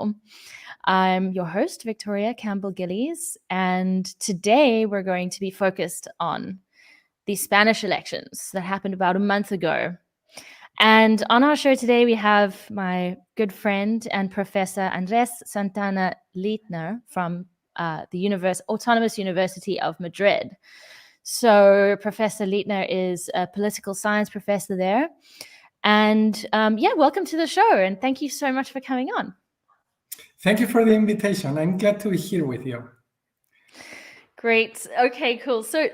Show. I'm your host, Victoria Campbell-Gillies, and today we're going to be focused on the Spanish elections that happened about a month ago. And on our show today, we have my good friend and Professor Andres Santana Leitner from the Autonomous University of Madrid. So Professor Leitner is a political science professor there. And welcome to the show. And thank you so much for coming on. Thank you for the invitation. I'm glad to be here with you. Great. Okay, cool. So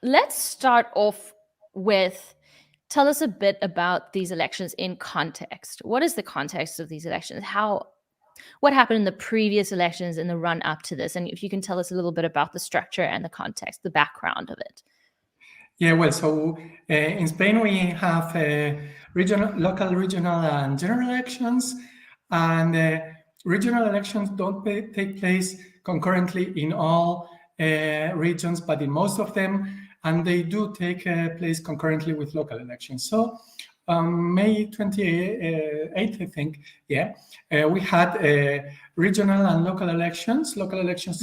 let's start off with, tell us a bit about these elections in context. What is the context of these elections? What happened in the previous elections in the run up to this? And if you can tell us a little bit about the structure and the context, the background of it. Yeah, well, so in Spain we have local, regional, and general elections, and regional elections don't take place concurrently in all regions, but in most of them, and they do take place concurrently with local elections. So May 28th, I think, we had regional and local elections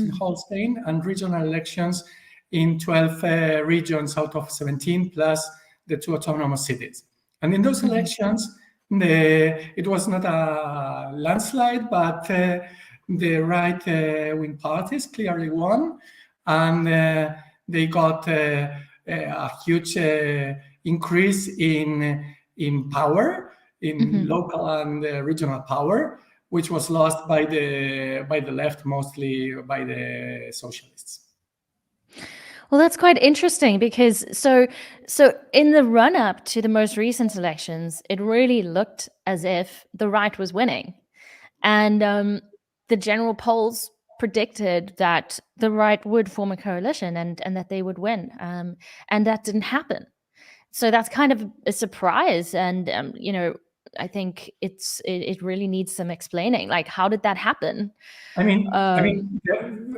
in whole Spain, and regional elections in 12 regions out of 17, plus the 2 autonomous cities. And in those elections, it was not a landslide, but the right-wing parties clearly won, and they got a huge increase in power, in local and regional power, which was lost by the left, mostly by the socialists. Well, that's quite interesting because so in the run-up to the most recent elections, it really looked as if the right was winning. And the general polls predicted that the right would form a coalition and that they would win. And that didn't happen. So that's kind of a surprise. And, I think it really needs some explaining. Like, how did that happen? I mean,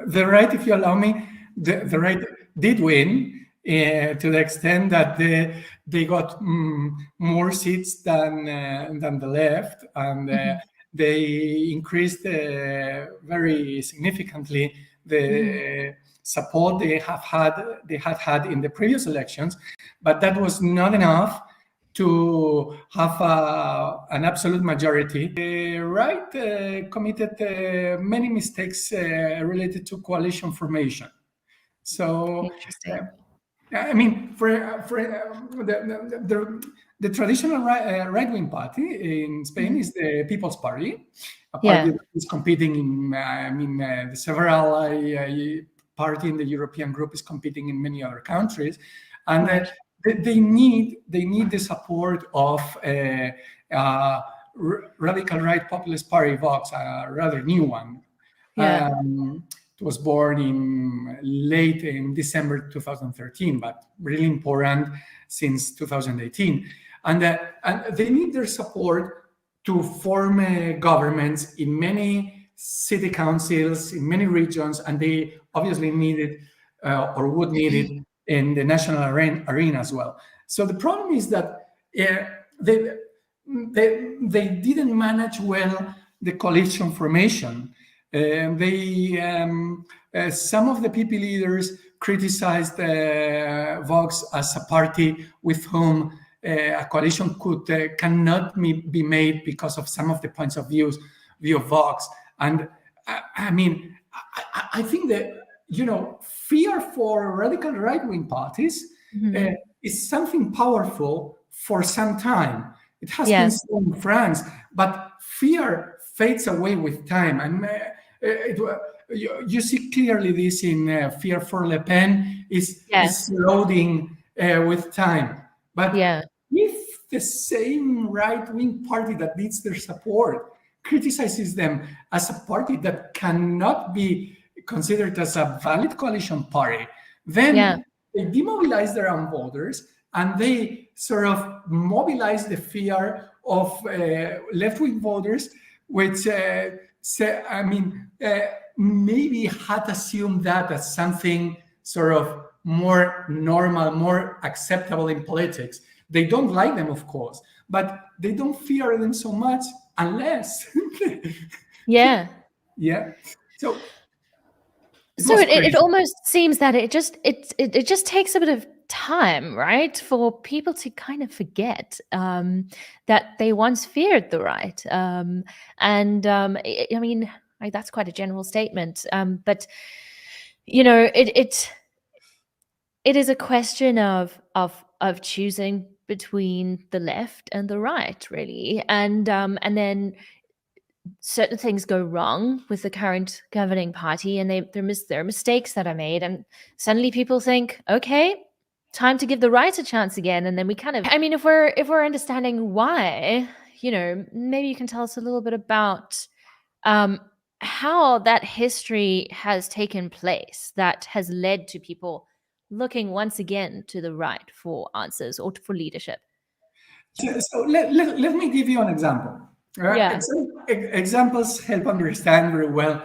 the right, if you allow me, the right did win to the extent that they got more seats than the left, and they increased very significantly the support they had had in the previous elections, but that was not enough to have an absolute majority. The right committed many mistakes related to coalition formation. So, I mean, for the traditional right-wing party in Spain is the People's Party, a party that is competing in, the several party in the European group is competing in many other countries, and they need the support of radical right populist party Vox, a rather new one. It was born late in December 2013, but really important since 2018. And they need their support to form governments in many city councils, in many regions, and they obviously need it or would need it in the national arena as well. So the problem is that they didn't manage well the coalition formation. Some of the PP leaders criticized Vox as a party with whom a coalition cannot be made because of some of the points of view of Vox. And I think that fear for radical right-wing parties is something powerful for some time. It has been so in France, but fear fades away with time. And you see clearly this in fear for Le Pen is eroding with time. But if the same right-wing party that needs their support criticizes them as a party that cannot be considered as a valid coalition party, then they demobilize their own voters and they sort of mobilize the fear of left-wing voters, which maybe had assumed that as something sort of more normal, more acceptable in politics. They don't like them, of course, but they don't fear them so much unless Yeah. Yeah. So it So was it crazy. almost seems that it just takes a bit of time, right, for people to kind of forget that they once feared the right. I mean, like, that's quite a general statement, but it is a question of choosing between the left and the right, really, and then certain things go wrong with the current governing party, and there are mistakes that are made, and suddenly people think, okay, time to give the right a chance again, and then we kind of, I mean, if we're understanding why, maybe you can tell us a little bit about um, how that history has taken place that has led to people looking once again to the right for answers or for leadership. So let me give you an example. Yeah. Examples help understand very well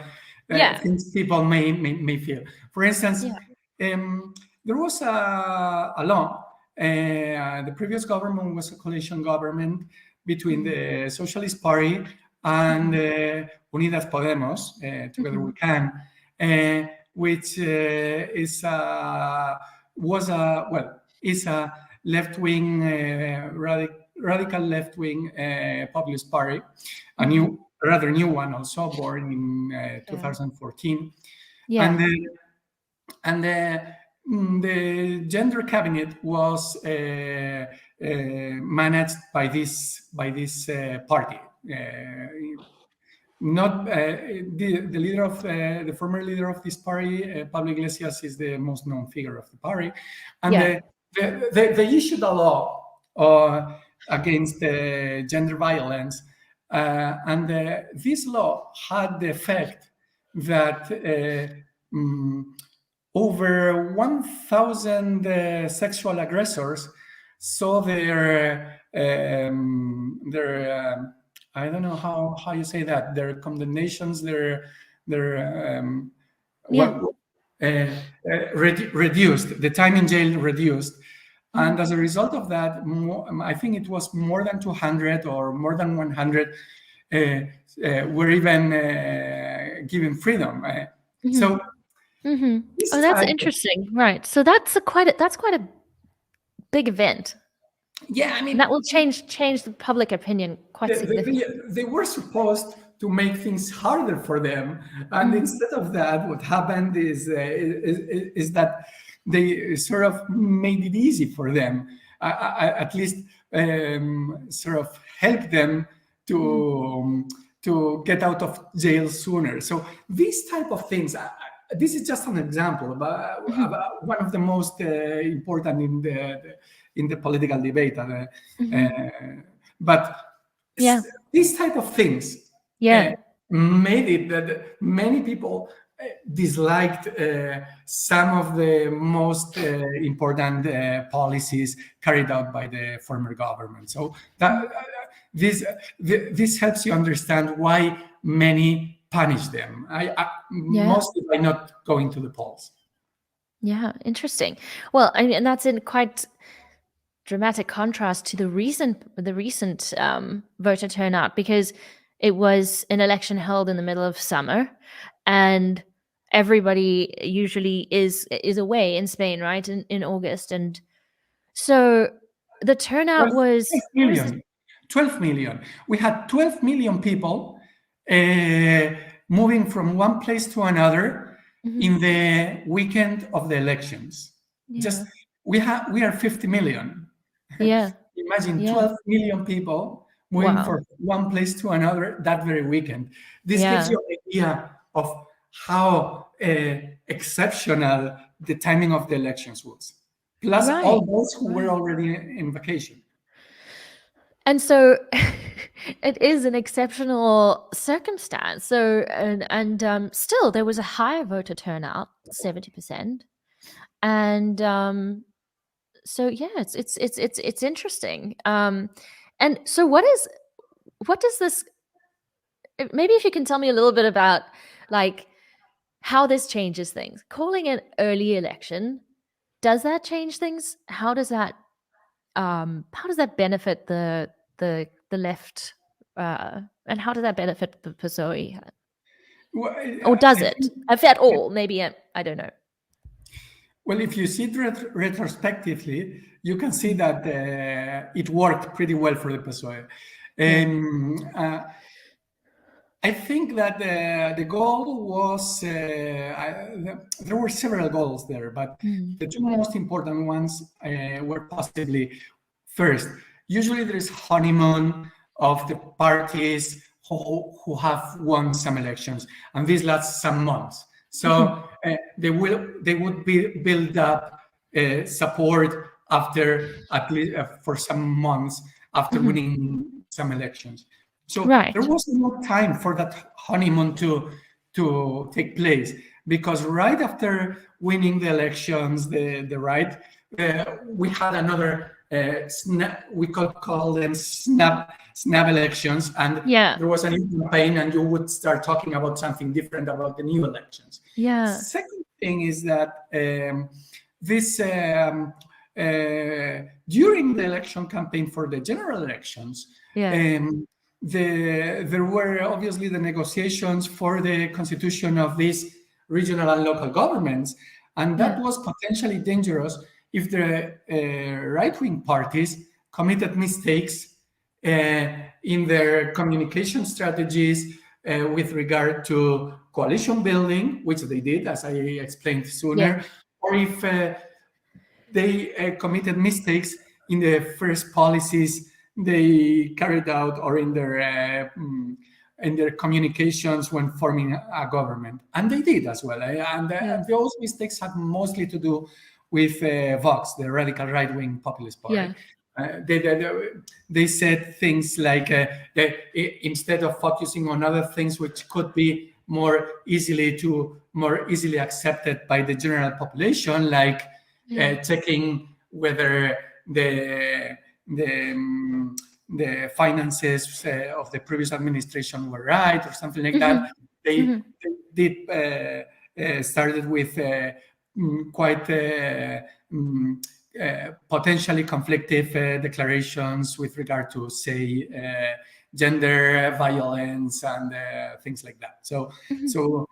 Yeah. things people may feel. For instance, Yeah. um, there was a law. The previous government was a coalition government between Mhm. the Socialist Party and Mhm. Unidas Podemos, Together We Mhm. Can, which is was a well is a left wing radical left wing populist party, a Mhm. rather new one, also born in Yeah. 2014, and Yeah. the, and the gender cabinet was managed by this party. Not the leader of the former leader of this party, Pablo Iglesias, is the most known figure of the party, and Yeah. they issued a law against gender violence, and this law had the effect that mm, over 1,000 sexual aggressors saw their I don't know how you say that, their condemnations, their Yeah. what reduced, the time in jail reduced, and Mhm. as a result of that, I think it was more than 200 or more than 100 were even given freedom. So Mhm. Mhm. this Oh, that's type of, interesting. Right. So that's quite a big event. yeah, I And that mean, will change the public opinion quite significantly. they were supposed to make things harder for them, and Mhm. instead of that, what happened is that they sort of made it easy for them, at least sort of help them Mhm. to get out of jail sooner. So these type of things. This is just an example Mhm. about one of the most important in the political debate. Mhm. Uh, but Yeah. these type of things uh, Yeah. made it that many people disliked some of the most important policies carried out by the former government. So that Mhm. this this helps you understand why many punish them. Yeah. Mostly by not going to the polls. Yeah. Interesting. Well, I mean, and that's in quite dramatic contrast to the recent voter turnout, because it was an election held in the middle of summer, and everybody usually is away in Spain, right, in August, and so the turnout 12, was 12 what was it? million. 12 million. We had 12 million people uh, moving from one place to another Mhm. in the weekend of the elections. Just Yeah, we are 50 million. yeah, Imagine yeah. 12 million people moving Wow. from one place to another that very weekend. This gives Yeah. you an idea of how exceptional the timing of the elections was. Plus, Right. all those who were Right. already in vacation. And so it is an exceptional circumstance. So and still there was a higher voter turnout, 70%. And so yeah, it's interesting. And so what does this, maybe if you can tell me a little bit about, like, how this changes things. Calling an early election, does that change things? How does that benefit the left, and how does that benefit the PSOE? Well, Or does I it? think, If at all, maybe I don't know. well, if you see it retrospectively, you can see Mm. that it worked pretty well for the PSOE. Yeah. I think that the goal was there were several goals there, but Mm. the two most important ones were possibly first. Usually, there is honeymoon of the parties who have won some elections, and this lasts some months. Mhm. So they would be build up support after at least for some months after Mhm. winning some elections. So there Right. was no time for that honeymoon to take place because right after winning the elections, the right, we had another we could call them snap elections, and Yeah. there was a new campaign, and you would start talking about something different about the new elections. Yeah. Second thing is that this during the election campaign for the general elections, Yeah. um, there were obviously the negotiations for the constitution of these regional and local governments, and that Yeah. was potentially dangerous if the right-wing parties committed mistakes in their communication strategies with regard to coalition building, which they did, as I explained Yeah. sooner, or if they committed mistakes in the first policies they carried out or in their communications when forming a government, and they did as well. And Yeah. those mistakes had mostly to do with Vox, the radical right-wing populist party. Yeah. They said things like instead of focusing on other things which could be more easily accepted by the general population, like Yeah. checking whether the finances of the previous administration were right or something like that. Mhm. They, Mhm. they did started with quite potentially conflictive declarations with regard to, say, gender violence and things like that. Mhm.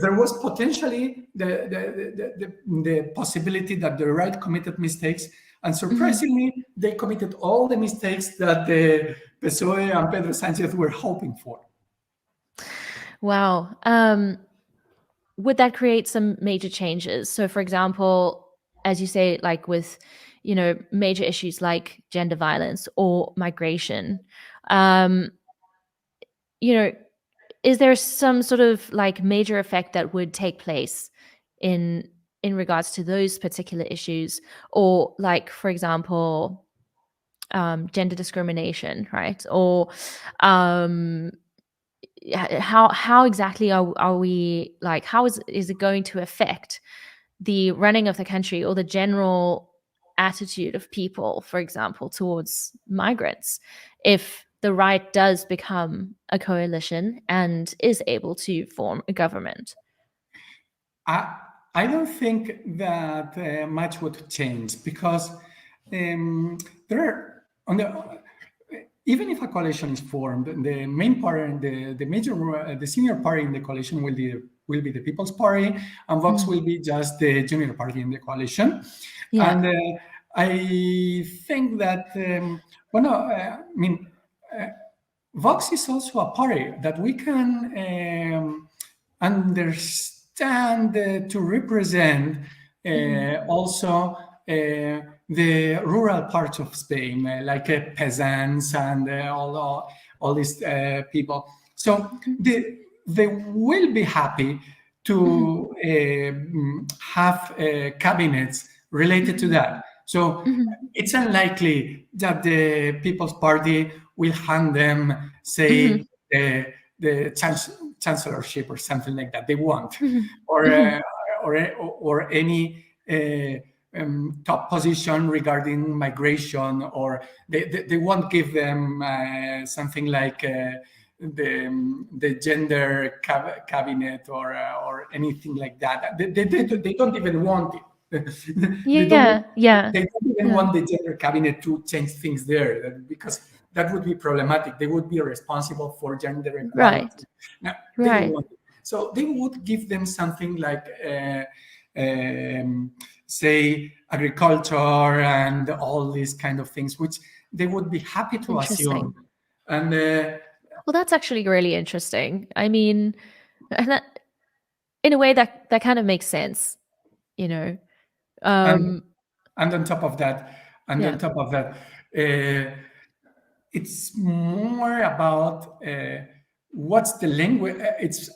There was potentially the possibility that the right committed mistakes, and Mhm. surprisingly, they committed all the mistakes that the PSOE and Pedro Sánchez were hoping for. Wow. Would that create some major changes? So, for example, as you say, like with, major issues like gender violence or migration, um, you know, is there some sort of like major effect that would take place in in regards to those particular issues, or like, for example, gender discrimination, right? Or um, how exactly are we, like, how is it going to affect the running of the country or the general attitude of people, for example, towards migrants, if the right does become a coalition and is able to form a government? I, I don't think that much would change because there are on the even if a coalition is formed, the main party, the major, the senior party in the coalition will be the People's Party, and Vox Mm. will be just the junior party in the coalition. Yeah. And I think that well, no, I mean. Vox is also a party that we can understand to represent Mhm. also the rural parts of Spain, like peasants and all these people. So Mhm. they will be happy Mhm. to have cabinets related to Mhm. that. So Mhm. it's unlikely that the People's Party will hand them, Mhm. say, the chancellorship or something like that. They won't, Mhm. or Mhm. or any top position regarding migration, or they won't give them something like the gender cabinet or anything like that. Mhm. They don't even want it. they don't Yeah. Yeah. they don't even Yeah. want the gender cabinet to change things there because that would be problematic. They would be responsible for gender Right. equality. Now, they don't Right. want it. So they would give them something like, say, agriculture and all these kind of things, which they would be happy to Interesting. assume. And Well, that's actually really interesting. I mean, and that, in a way that kind of makes sense, you know. and Um, and on top of that, yeah. uh, it's more about what's the language. It's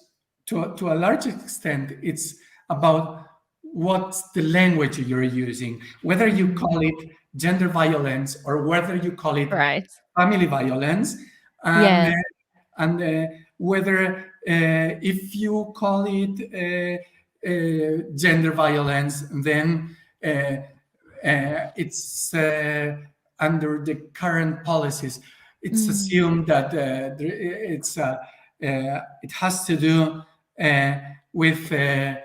to a large extent, it's about what's the language you're using, whether you call Mm, it gender violence or whether you call it right. family violence, and Yeah. whether if you call it gender violence, then it's under the current policies. It's Mm, assumed that it has to do with uh,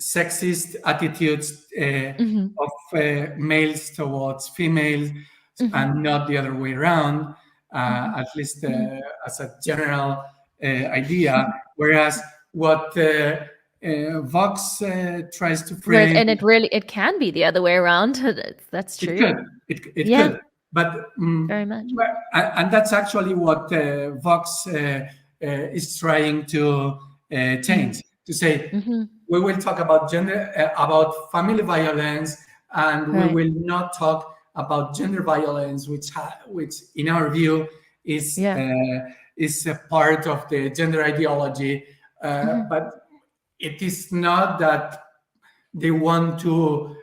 sexist attitudes mhm, of males towards females mhm, and not the other way around, mhm, at least mhm. as a general idea. Whereas what Vox tries to Whereas, frame, and it can be the other way around. That's it true. could, it Yeah, could, but very much. and that's actually what Vox is trying to Mm, change. To say, mhm, we will talk about gender, about family violence, and we right. will not talk about gender violence, which in our view Yeah. is a part of the gender ideology, Mhm, but it is not that they want to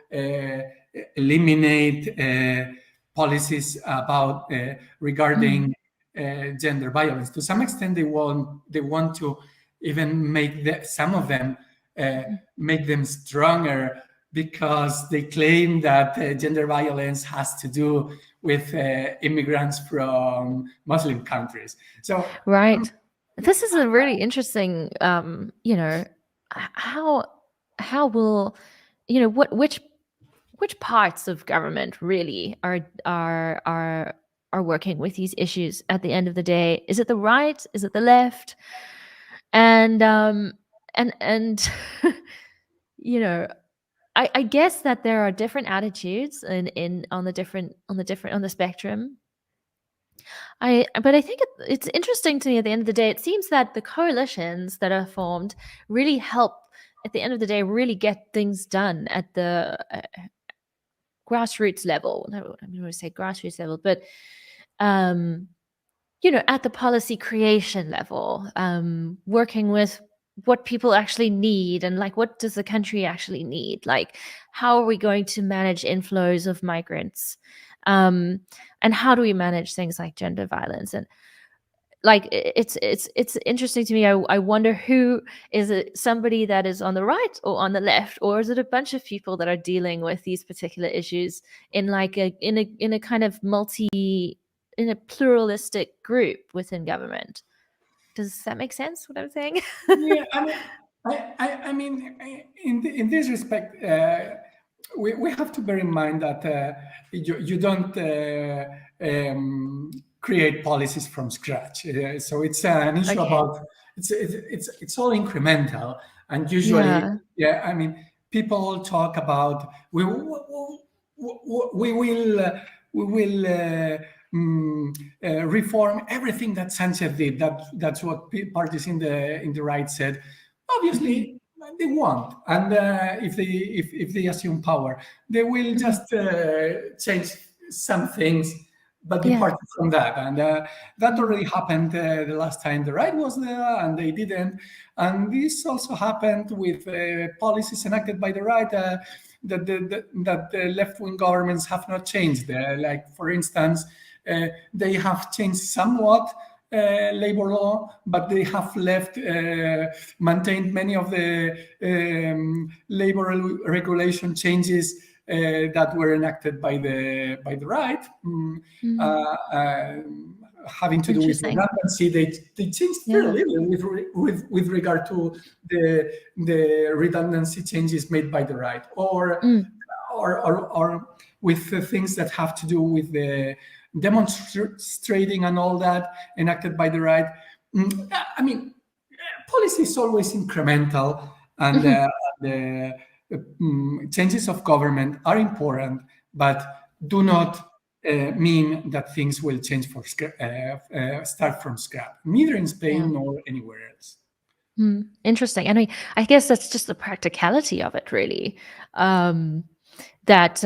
eliminate policies about mm, regarding gender violence. To some extent, they want to even make some of them mhm. make them stronger because they claim that gender violence has to do with immigrants from Muslim countries. So Right. This is a really interesting, how will, which parts of government really are working with these issues at the end of the day? Is it the right? Is it the left? And and you know, I guess that there are different attitudes in on the different on the spectrum. But I think it's interesting to me at the end of the day. It seems that the coalitions that are formed really help at the end of the day really get things done at the grassroots level. No, I mean, I say grassroots level, but um, at the policy creation level, working with what people actually need and like what does the country actually need? Like, how are we going to manage inflows of migrants? Um, and how do we manage things like gender violence? And like it's interesting to me. I wonder, who is it, somebody that is on the right or on the left, or is it a bunch of people that are dealing with these particular issues in like a kind of in a pluralistic group within government? Does that make sense what I'm saying? yeah, in this respect, we have to bear in mind that you don't create policies from scratch. So it's an issue Okay. about it's all incremental, and usually, Yeah. yeah, people talk about we will reform everything that Sanchez did. That's what parties in the right said. Mhm, Obviously, they won't, and if they assume power, they will mhm. just change some things, but Yeah. depart from that. And that Mm, already happened the last time the right was there, and they didn't. And this also happened with policies enacted by the right. That the left-wing governments have not changed. Like, for instance, they have changed somewhat labor law, but they have maintained many of the labor regulation changes that were enacted by the right. mm. Having to do with Interesting. redundancy, they changed very Yeah. little with regard to the redundancy changes made by the right, Mm, or with the things that have to do with the demonstrating and all that enacted by the right. I mean, policy is always incremental, and the changes of government are important, but do not mean that things will change start from scratch, neither in Yeah. Spain nor anywhere else. Interesting. I mean, I guess that's just the practicality of it, really. That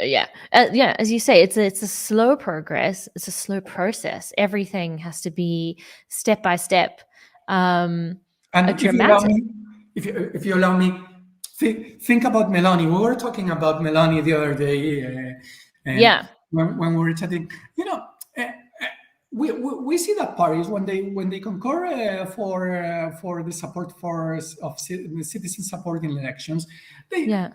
yeah, yeah. As you say, it's a slow progress. It's a slow process. Everything has to be step by step. And if you allow Dramatic. me, if you allow me, think about Meloni. We were talking about Meloni the other day Yeah. when we were chatting. You know, uh, we see that parties when they concur for the support the citizen support in elections, they Yeah.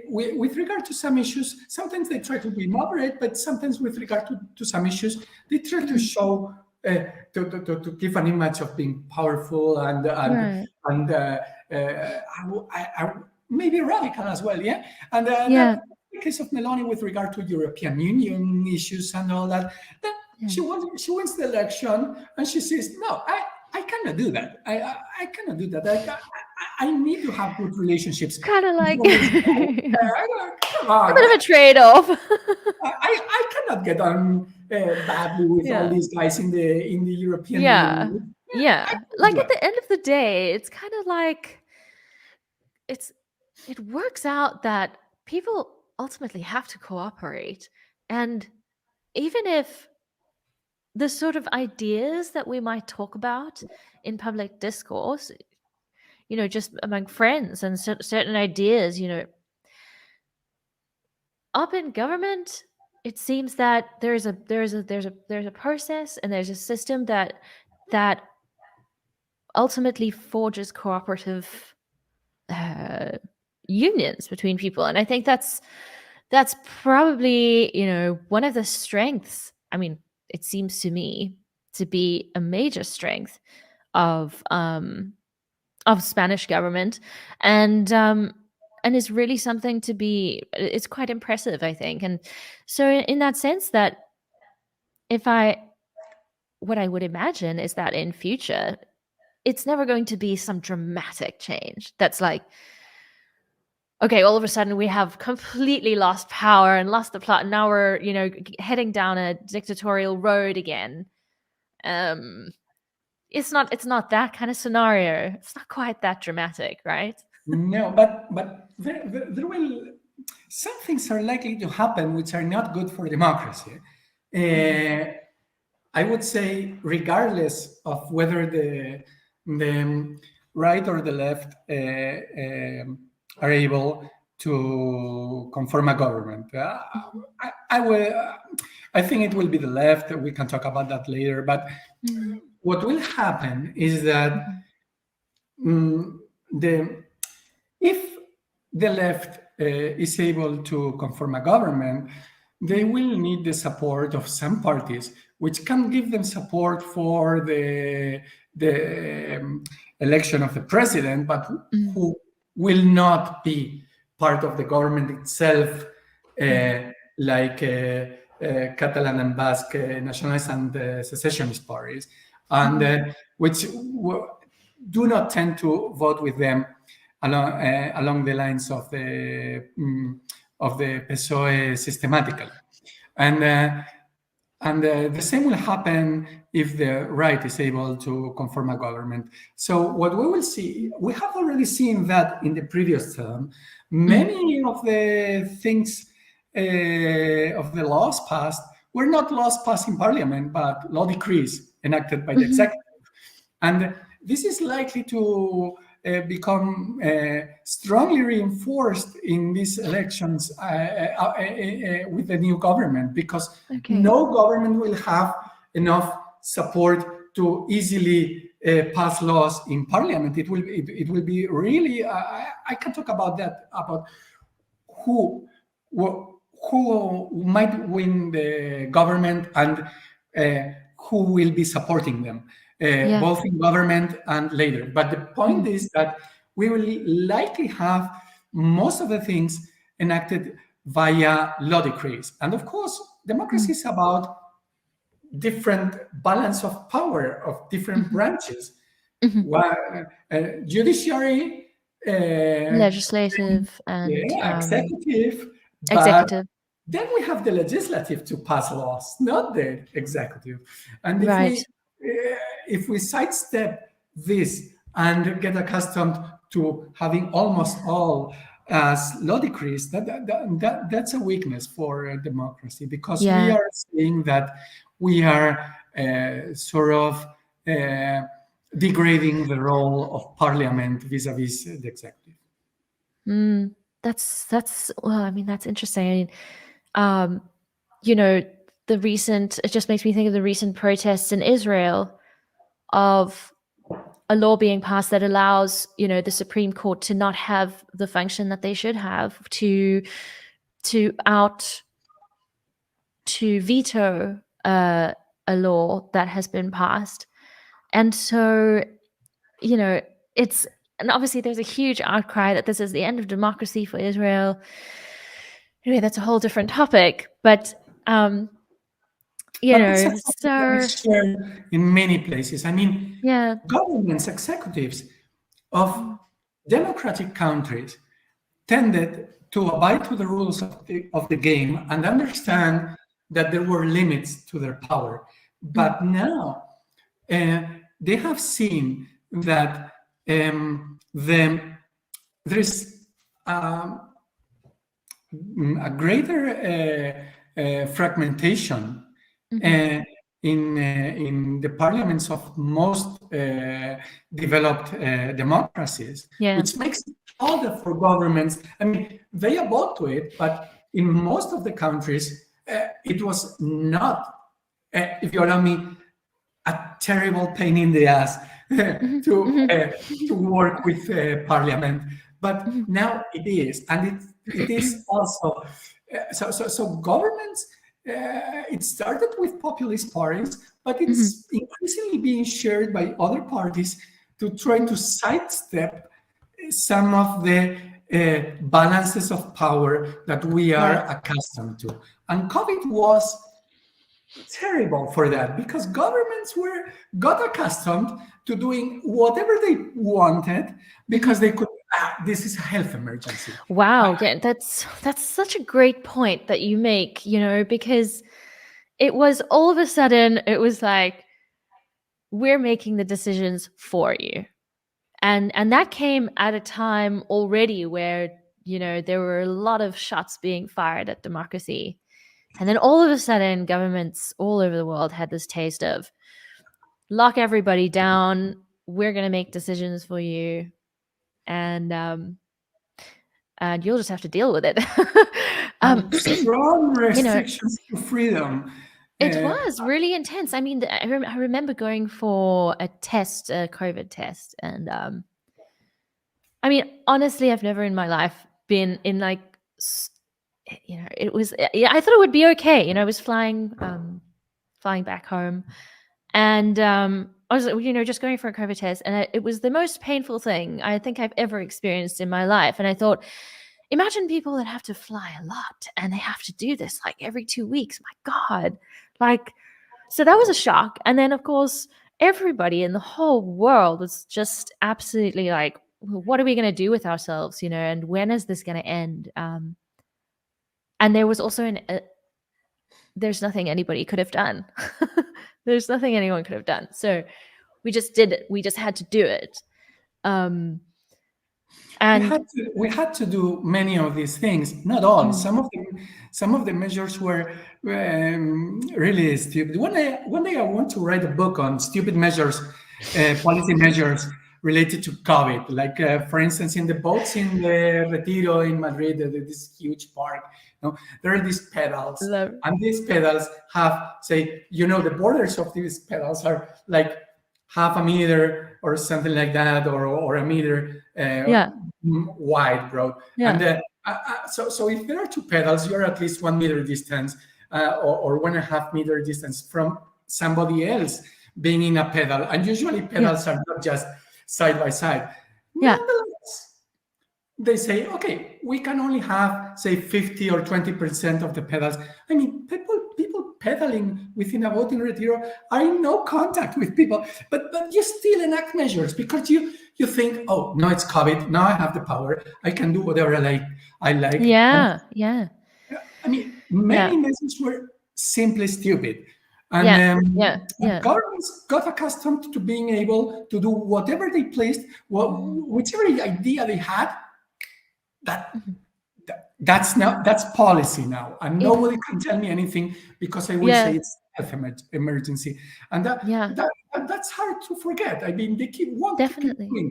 with regard to some issues, sometimes they try to be moderate, but sometimes with regard to some issues, they try to show uh, to give an image of being powerful Right. and maybe radical as well, yeah. And that Yeah. the case of Meloni with regard to European Union issues and all that. Then Yeah. she wins the election and she says, "No, I cannot do that. I cannot do that. I need to have good relationships." Kind of like a Come on, bit of a trade-off. I cannot get on badly with all Yeah. these guys in the European Yeah. Union. Yeah, I Yeah. can Like do at it. the end of the day, it's kind of like it's it works out that people ultimately have to cooperate. And even if the sort of ideas that we might talk about in public discourse, just among friends and certain ideas, up in government, it seems that there's a process and there's a system that ultimately forges cooperative uh, unions between people, and I think that's probably one of the strengths. I mean, it seems to me to be a major strength of Spanish government, and is really something to be. It's quite impressive, I think, and so in that sense, that if I what I would imagine is that in future, it's never going to be some dramatic change that's like, okay, all of a sudden we have completely lost power and lost the plot, and now we're heading down a dictatorial road again. um it's not that kind of scenario. It's not quite that dramatic, right? No, but there will some things are likely to happen which are not good for democracy. I would say, regardless of whether the right or the left are able to conform a government. I will. I think it will be the left. We can talk about that later. But what will happen is that the if the left is able to conform a government, they will need the support of some parties, which can give them support for the election of the president, but who will not be part of the government itself, like Catalan and Basque nationalist and secessionist parties, and which do not tend to vote with them along the lines of the PSOE systematically, and the same will happen if the right is able to conform a government. So what we will see, we have already seen that in the previous term, many of the things of the laws passed were not laws passed in parliament, but law decrees enacted by the executive. And this is likely to become strongly reinforced in these elections with the new government, because no government will have enough support to easily pass laws in parliament. It will be really. I can talk about that, about who who might win the government and who will be supporting them, both in government and later. But the point is that we will likely have most of the things enacted via law decrees. And of course, democracy is about different balance of power of different Mhm. branches. Mhm. Judiciary, uh, Legislative and yeah, executive, but executive. then we have the legislative to pass laws, not the executive. And Right. if we sidestep this and get accustomed to having almost all as law decrees, that's a weakness for a democracy, because we Yeah. are seeing that we are sort of uh, degrading the role of parliament vis-a-vis the executive. Mm, that's well, I mean, that's interesting. I mean, um, you know, the recent it just makes me think of the recent protests in Israel of a law being passed that allows, the Supreme Court to not have the function that they should have to out to veto a law that has been passed. And so, you know, it's and obviously there's a huge outcry that this is the end of democracy for Israel. Anyway, that's a whole different topic. But But it's a topic that so is shared in many places. I mean, yeah. governments, executives of Mm, democratic countries tended to abide to the rules of the game and mm, understand that there were limits to their power. mm, But now uh, they have seen that there's um, a greater fragmentation mhm. uh, in the parliaments of most developed democracies, Yeah. which makes it harder for governments. I mean, they abode to it, but in most of the countries, it was not, if you allow me, a terrible pain in the ass Mhm, to mhm, uh, to work with Parliament. But mhm, now it is, and it is also so governments. It started with populist parties, but mhm, it's increasingly being shared by other parties to try mhm. to sidestep some of the balances of power that we are Right. accustomed to. And COVID was terrible for that, because governments were got accustomed to doing whatever they wanted Mhm. because they could. This is a health emergency. Wow, yeah, that's such a great point that you make, because it was all of a sudden it was like we're making the decisions for you. And that came at a time already where, there were a lot of shots being fired at democracy. And then all of a sudden governments all over the world had this taste of lock everybody down, we're going to make decisions for you, and and you'll just have to deal with it. um, And strong you know, restrictions to freedom. it Uh, was really intense. I mean, I remember going for a test, a COVID test, and I mean, honestly, I've never in my life been in like, it was. Yeah, I thought it would be okay. I was flying back home, and I was, just going for a COVID test, and it was the most painful thing I think I've ever experienced in my life. And I thought, imagine people that have to fly a lot and they have to do this like every 2 weeks. My God, like, so that was a shock. And then, of course, everybody in the whole world was just absolutely like, "Well, what are we going to do with ourselves, and when is this going to end?" And there was also there's nothing anybody could have done. There's nothing anyone could have done. So we just did it. We just had to do it. Um, and we had to do many of these things. Not all. mm, Some of the measures were really stupid. One day I want to write a book on stupid measures, policy measures related to COVID. Like for instance, in the boats in the Retiro in Madrid, this huge park. There are these pedals, love, and these pedals have, say, the borders of these pedals are like half a meter or something like that, or a meter yeah, wide, broad. yeah, And so if there are two pedals, you're at least 1 meter distance, or 1.5 meter distance from somebody else being in a pedal. And usually yeah, pedals are not just side by side. yeah, Nonetheless, they say, okay, we can only have, say, 50 or 20% of the pedals. I mean, people pedaling within a voting retiro are in no contact with people, but you still enact measures because you think, oh, no, it's COVID. Now I have the power. I can do whatever I like. And Yeah, yeah, I mean, yeah, many measures were simply stupid. And yeah, yeah, yeah. governments got accustomed to being able to do whatever they pleased, Mhm, whichever idea they had, that mhm. that's policy now, and It, nobody can tell me anything because I will say yeah, it's health emergency, and yeah, that's hard to forget. I mean, they want to keep definitely. doing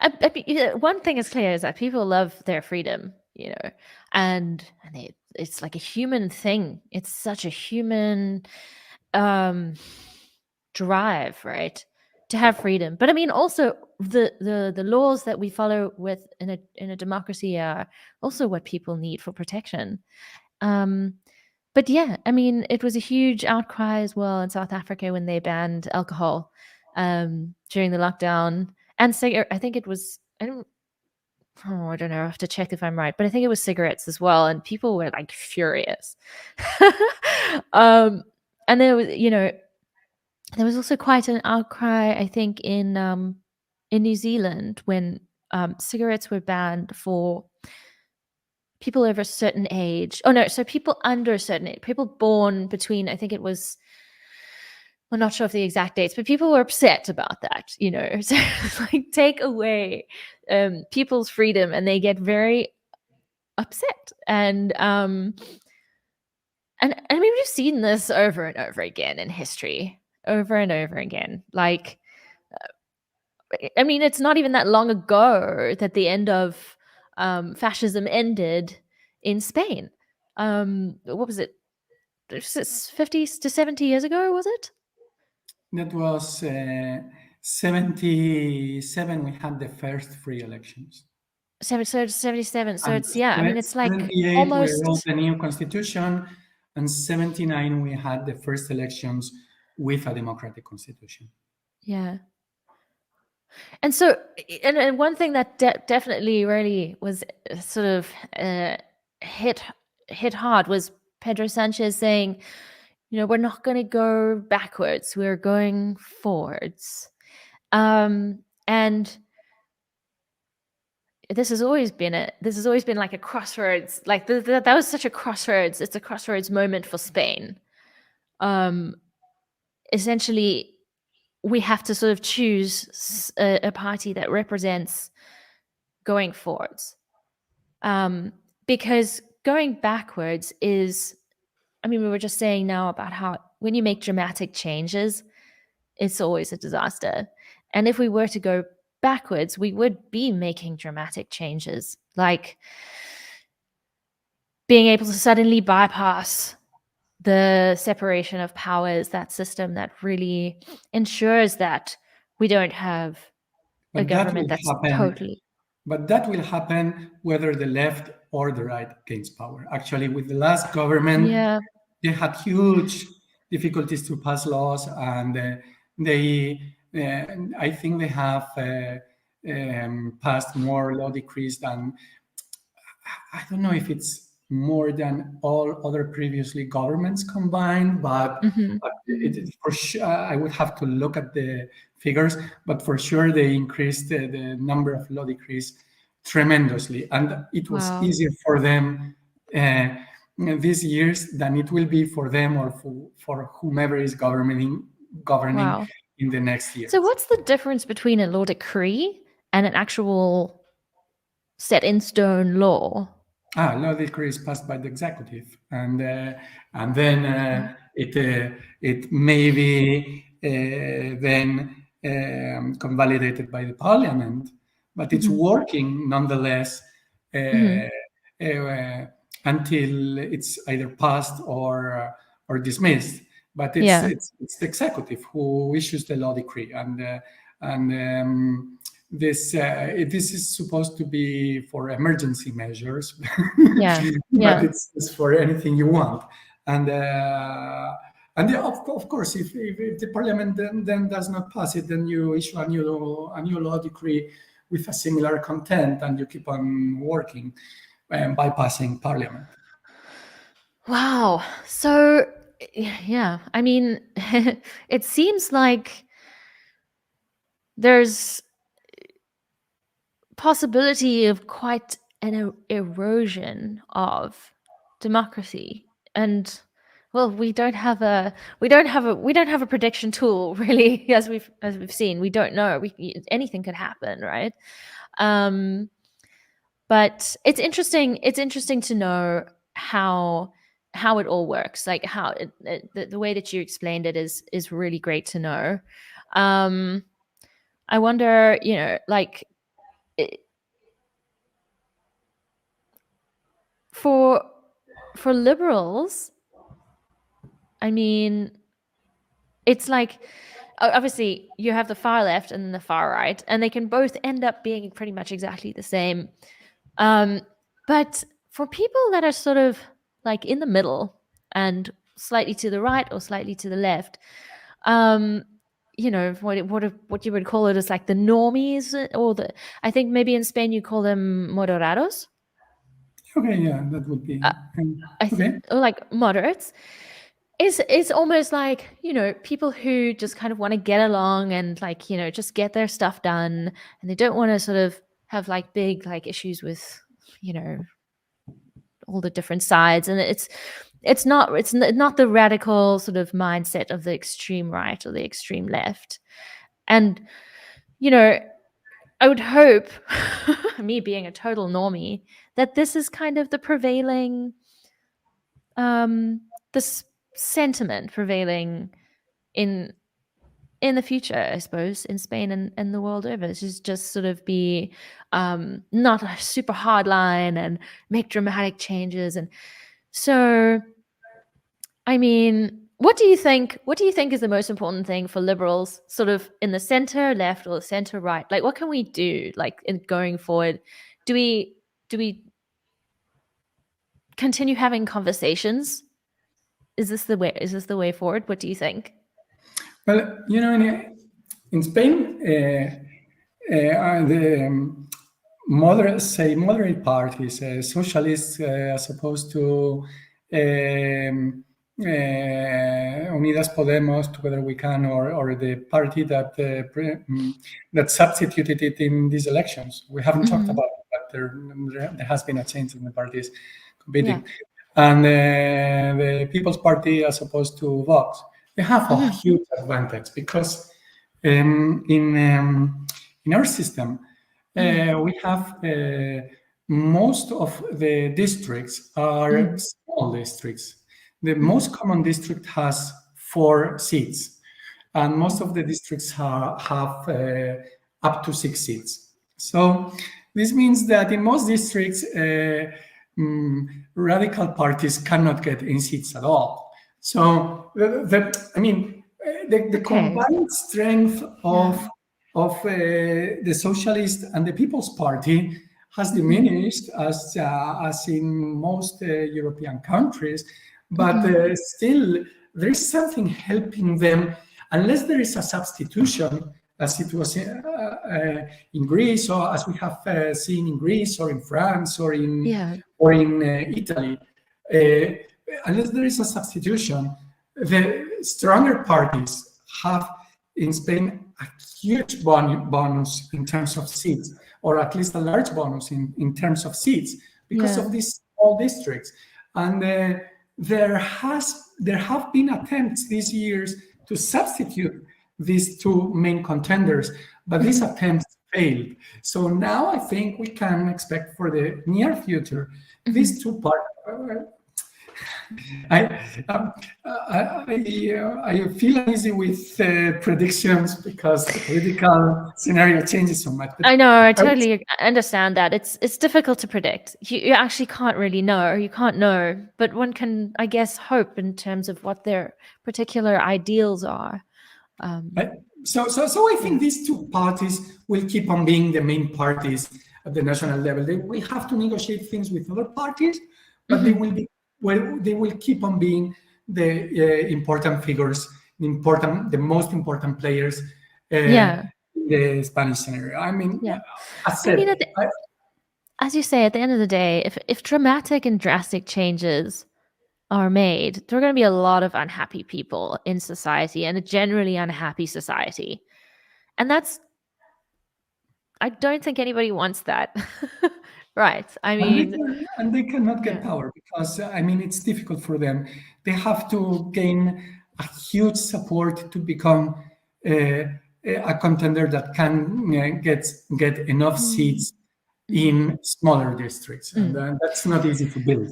I mean, yeah, one thing is clear is that people love their freedom, and it's like a human thing. It's such a human um drive, right? To have freedom. But I mean also the laws that we follow with in a democracy are also what people need for protection. Um but yeah, I mean it was a huge outcry as well in South Africa when they banned alcohol during the lockdown and I think it was I don't know. I have to check if I'm right, but I think it was cigarettes as well, and people were like furious. um, and there was also quite an outcry, I think, in New Zealand when cigarettes were banned for people over a certain age. Oh no, so people under a certain age, people born between, I think it was, I'm not sure of the exact dates, but people were upset about that. So like take away people's freedom, and they get very upset. And I mean we've seen this over and over again in history, over and over again. Like I mean, it's not even that long ago that the end of fascism ended in Spain. What was it? 50 to 70 years ago, was it? that was 77. We had the first free elections, 77. So and it's, yeah, I mean, it's like 78 we wrote almost, the new constitution, and 79 we had the first elections with a democratic constitution. yeah. And so, and one thing that definitely really was sort of hit hit hard was Pedro Sanchez saying, we're not going to go backwards, we're going forwards. And this has always been like a crossroads. Like that was such a crossroads. It's a crossroads moment for Spain. Um, Essentially, we have to sort of choose a party that represents going forwards. Because going backwards is, I mean, we were just saying now about how when you make dramatic changes, it's always a disaster. And if we were to go backwards, we would be making dramatic changes, like being able to suddenly bypass the separation of powers, that system that really ensures that we don't have a But that government will that's happen. totally. But that will happen whether the left or the right gains power. Actually, with the last government, Yeah. they had huge difficulties to pass laws, and I think they have passed more law decrees than, I don't know if it's more than all other previously governments combined, but Mm-hmm. Mm-hmm. for sure, I would have to look at the figures, but for sure they increased the number of law decrees tremendously, and it was Wow. easier for them these years than it will be for them or for whomever is governing Wow. in the next So, years. what's the difference between a law decree and an actual set in stone law? Law decree is passed by the executive, and then Okay. it may be then convalidated by the parliament, but it's Mm-hmm. working nonetheless Mm-hmm. uh, until it's either passed or dismissed. But Yeah. it's the executive who issues the law decree, and this is supposed to be for emergency measures, Yeah. but Yeah. it's for anything you want. And of course, if the parliament then does not pass it, then you issue a new law decree with a similar content, and you keep on working, bypassing parliament. Wow. So, yeah, I mean, it seems like there's possibility of quite an erosion of democracy. And well, we don't have a prediction tool really, as we've seen. We don't know. Anything could happen, right? Um, but it's interesting to know how it all works, like how the way that you explained it is really great to know. um I wonder, like, it, for liberals, I mean, it's like, obviously you have the far left and the far right, and they can both end up being pretty much exactly the same. But for people that are sort of like in the middle and slightly to the right or slightly to the left, um, what you would call it is like the normies, or the, I think maybe in Spain you call them moderados. Okay, yeah, that would be okay. Or like moderates. It's almost like, people who just kind of want to get along and, like, just get their stuff done, and they don't want to sort of have like big like issues with, you know all the different sides. And it's not the radical sort of mindset of the extreme right or the extreme left. And, you know I would hope, me being a total normie, that this is kind of the prevailing, this sentiment prevailing in the future, I suppose, in Spain and the world over. This is just sort of be, not a super hard line and make dramatic changes. And so, I mean, what do you think? What do you think is the most important thing for liberals, sort of in the center left or the center right? Like, what can we do, like, in going forward? Do we continue having conversations? Is this the way? Is this the way forward? What do you think? Well, in Spain, the moderate parties, socialists, as opposed to Unidas Podemos, Together We Can, or the party that that substituted it in these elections. We haven't talked about it, but there has been a change in the parties competing. Yeah. And the People's Party, as opposed to Vox, they have a huge advantage because in our system, we have most of the districts are small districts. The most common district has 4 seats, and most of the districts have up to 6 seats. So this means that in most districts, radical parties cannot get in seats at all. So the combined strength of the Socialist and the People's Party has diminished, as in most European countries, but still there is something helping them, unless there is a substitution, as it was in Greece, or as we have seen in Greece or in France or in Italy. Unless there is a substitution, the stronger parties have in Spain a huge bonus in terms of seats, or at least a large bonus in terms of seats, because of these small districts. And there have been attempts these years to substitute these 2 main contenders, but these attempts failed. So now I think we can expect for the near future these 2 parties. I feel uneasy with predictions because the political scenario changes so much. But I know, I totally understand that. It's difficult to predict. You actually can't really know. You can't know, but one can, I guess, hope in terms of what their particular ideals are. So I think these 2 parties will keep on being the main parties at the national level. They will have to negotiate things with other parties, but they will keep on being the important figures, the most important players. the Spanish scenario. I mean, Yeah. I I mean, said, as you say, at the end of the day, if dramatic and drastic changes are made, there are going to be a lot of unhappy people in society and a generally unhappy society. And I don't think anybody wants that. Right. I mean, and they cannot get yeah. power because I mean it's difficult for them. They have to gain a huge support to become a contender that can get enough Mm. seats Mhm. in smaller districts, and Mm. that's not easy to build.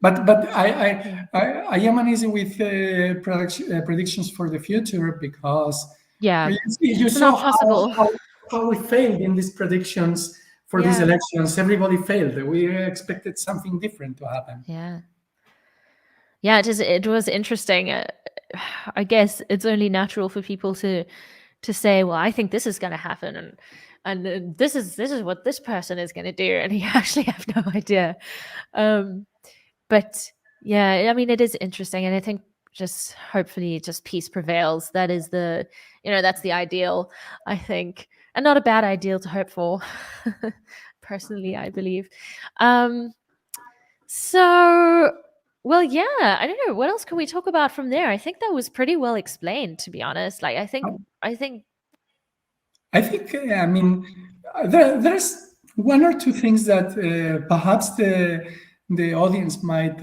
But Yeah. I am uneasy with predictions for the future because Yeah. you They're not saw possible. how we failed in these predictions for these Yeah. elections. Everybody failed. We expected something different to happen. Yeah. Yeah, it was interesting. I guess it's only natural for people to say, "Well, I think this is going to happen," and this is what this person is going to do, and you actually have no idea. Um, but yeah, I mean, it is interesting, and I think just hopefully just peace prevails. That is that's the ideal, I think, and not a bad ideal to hope for. Personally, I believe. Um, so, well, yeah, I don't know. What else can we talk about from there? I think that was pretty well explained, to be honest. Like, I think, I think, I mean, there's one or two things that perhaps the audience might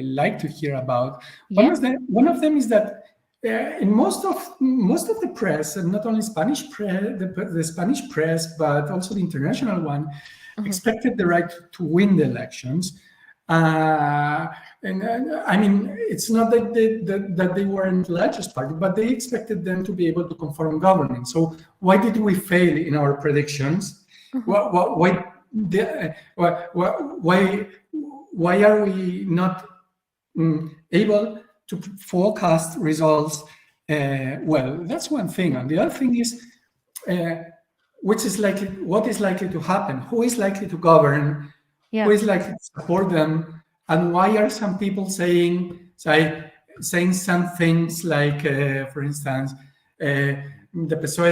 like to hear about. yeah. One of them is that in most of the press, and not only Spanish press, the Spanish press, but also the international one, Mhm. expected the right to win the elections. Uh, and I mean, it's not that that they weren't the largest party, but they expected them to be able to confirm government. So why did we fail in our predictions? Mhm. Why are we not able to forecast results? Well, that's one thing, and the other thing is what is likely to happen, who is likely to govern, who Yeah. is likely to support them, and why are some people saying some things like, for instance, the PSOE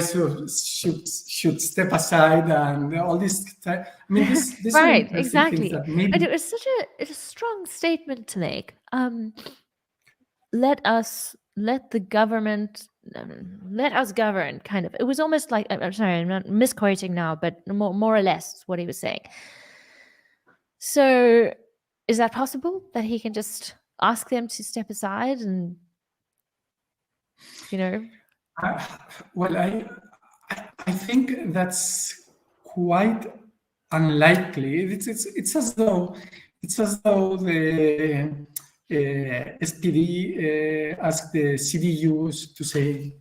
should step aside and all this. I mean, these are Right, interesting things exactly. that And maybe. it was it's a strong statement to make. Let the government let us govern, kind of. It was almost like I'm sorry, I'm not misquoting now, but more or less what he was saying. So, is that possible that he can just ask them to step aside and you know? Uh, well, I think that's quite unlikely. It's as though the SPD asked the CDUs to say,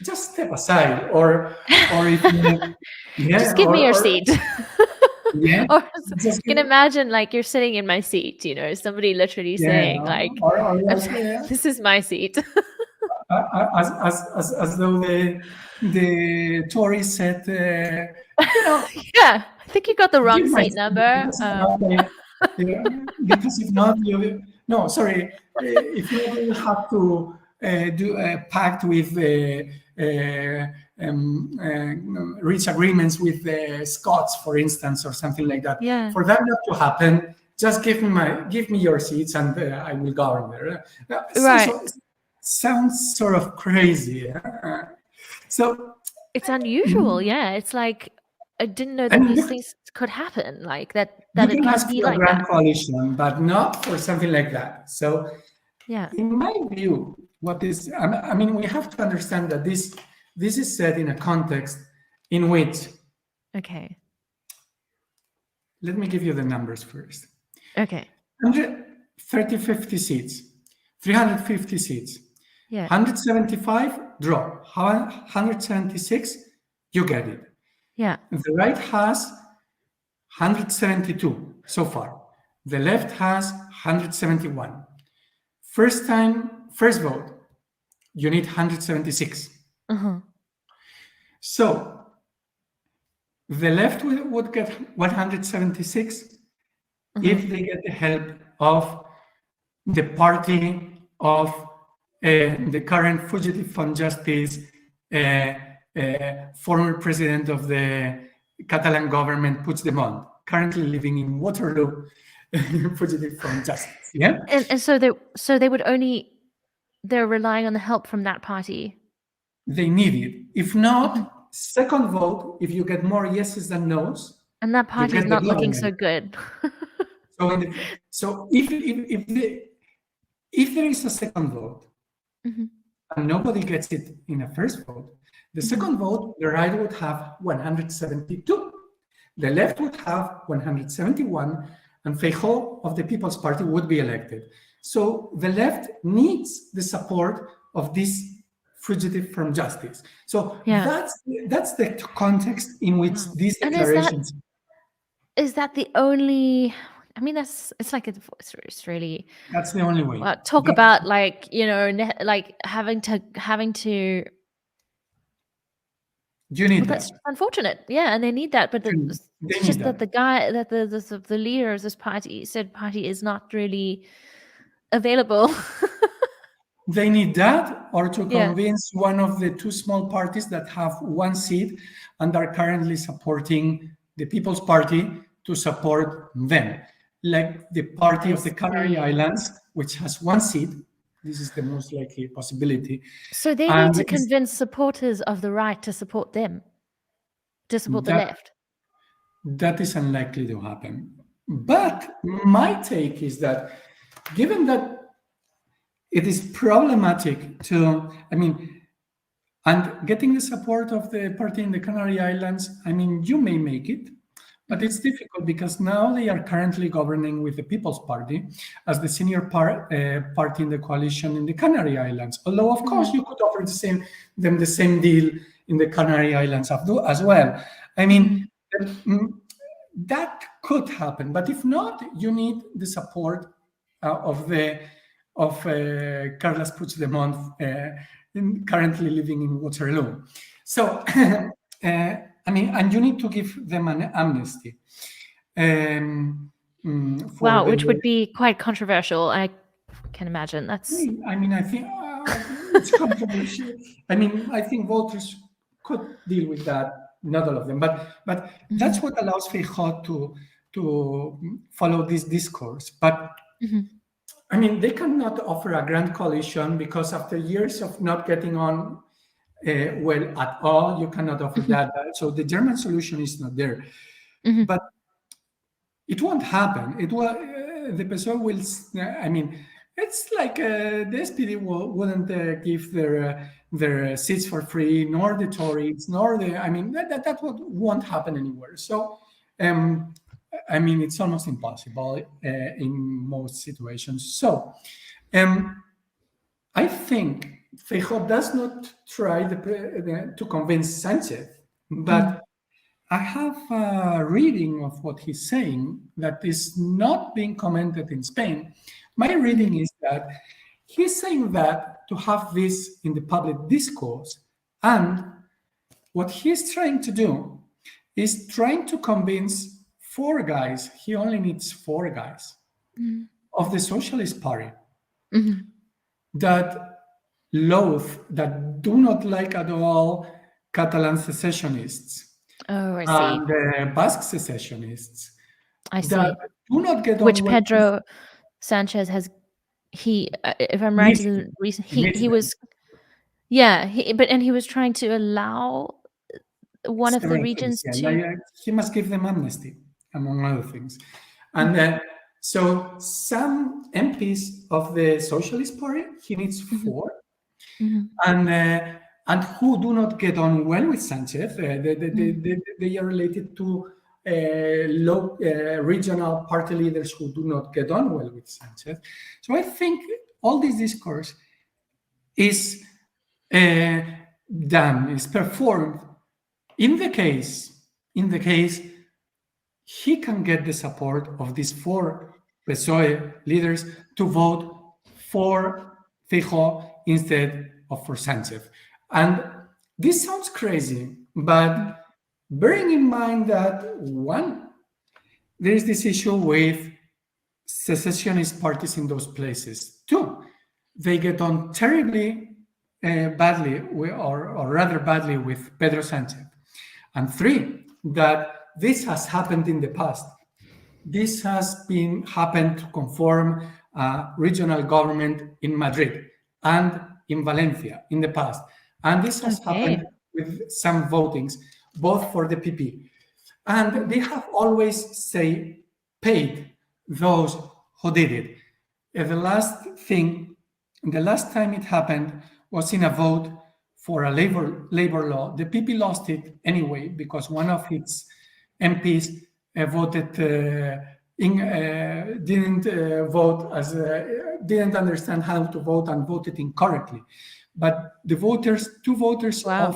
just step aside, or if Just yeah, give me your or seat. yeah, Or just you can imagine like you're sitting in my seat, somebody literally yeah, saying like, or like "This is my seat." as though the Tories said, Yeah, I think you got the wrong give my seat number. because if not, yeah, because if not, you no, sorry, if not, you will have to do a pact with reach agreements with the Scots, for instance, or something like that. Yeah, For that not to happen, just give me your seats, and I will govern there. right. Sounds sort of crazy. So, It's unusual. Yeah, it's like I didn't know I that mean, these things could happen. Like you that it can can ask be for a like that. grand coalition, but not for something like that. So, Yeah. in my view, what is, I mean, we have to understand that this is set in a context in which, Okay. let me give you the numbers first. Okay. 130, 50 seats, 350 seats, Yeah. 175, draw, 176, you get it. Yeah. The right has 172 so far. The left has 171. First vote, you need 176. Uh-huh. So the left would get 176 Uh-huh. if they get the help of the party of the current fugitive from justice former president of the Catalan government, Puigdemont, currently living in Waterloo, fugitive from justice. Yeah, And so they would only they're relying on the help from that party. they need it. If not, second vote, if you get more yeses than nos, And that you party is get the not looking so government. good. So if there is a second vote and nobody gets it in a first vote, the second vote, the right would have 172. The left would have 171, and Feijóo of the People's Party would be elected. So the left needs the support of this fugitive from justice. So Yeah. that's the context in which Wow. these And declarations. is that the only? I mean, it's like it's really That's the only way. talk about like like having to. You need Well, that. that's unfortunate. Yeah, and they need that, but They it's need just that that. the guy that the leader of this party is not really available. They need that, or to Yeah. convince one of the two small parties that have one seat and are currently supporting the People's Party to support them. Like the party I of the Canary see. Islands, which has one seat. This is the most likely possibility. So they need And to convince supporters of the right to support them, to support the that, left. that is unlikely to happen. But my take is that given that it is problematic to, and getting the support of the party in the Canary Islands, you may make it, but it's difficult because now they are currently governing with the People's Party as the senior party in the coalition in the Canary Islands. Although, of course, you could offer them the same deal in the Canary Islands as well. That could happen, but if not, you need the support of Carles Puigdemont, currently living in Waterloo. So, and you need to give them an amnesty. Wow, which would be quite controversial. I can imagine. I think it's controversial. I think voters could deal with that. Not all of them, but that's what allows Feijóo to follow this discourse. But they cannot offer a grand coalition because after years of not getting on well at all, you cannot offer that. So the German solution is not there. But it won't happen. It will. The PSOE will. It's like the SPD wouldn't give their seats for free, nor the Tories, nor the. That won't happen anywhere. So. It's almost impossible in most situations. So, I think Feijóo does not try to convince Sanchez, but I have a reading of what he's saying that is not being commented in Spain. My reading is that he's saying that to have this in the public discourse, and what he's trying to do is trying to convince 4 guys, he only needs 4 guys, of the Socialist Party that do not like at all Catalan secessionists. Oh, I see. And Basque secessionists. I see. That do not get on Which well Pedro Sanchez has, if I'm right, he was, he was trying to allow one of the regions to. He must give them amnesty, among other things. And so some MPs of the Socialist Party, he needs 4, and who do not get on well with Sanchez. They are related to low regional party leaders who do not get on well with Sanchez. So I think all this discourse is done, is performed in the case he can get the support of these 4 PSOE leaders to vote for Feijóo instead of for Sanchez. And this sounds crazy, but bearing in mind that 1, there is this issue with secessionist parties in those places. 2, they get on terribly badly, or rather badly, with Pedro Sanchez. And three, that this has happened in the past. This has been happened to conform a regional government in Madrid and in Valencia in the past. And this has happened Okay. with some votings, both for the PP. And they have always paid those who did it. The last time it happened was in a vote for a labor law. The PP lost it anyway because one of its MPs didn't vote as didn't understand how to vote and voted incorrectly. But two voters Wow.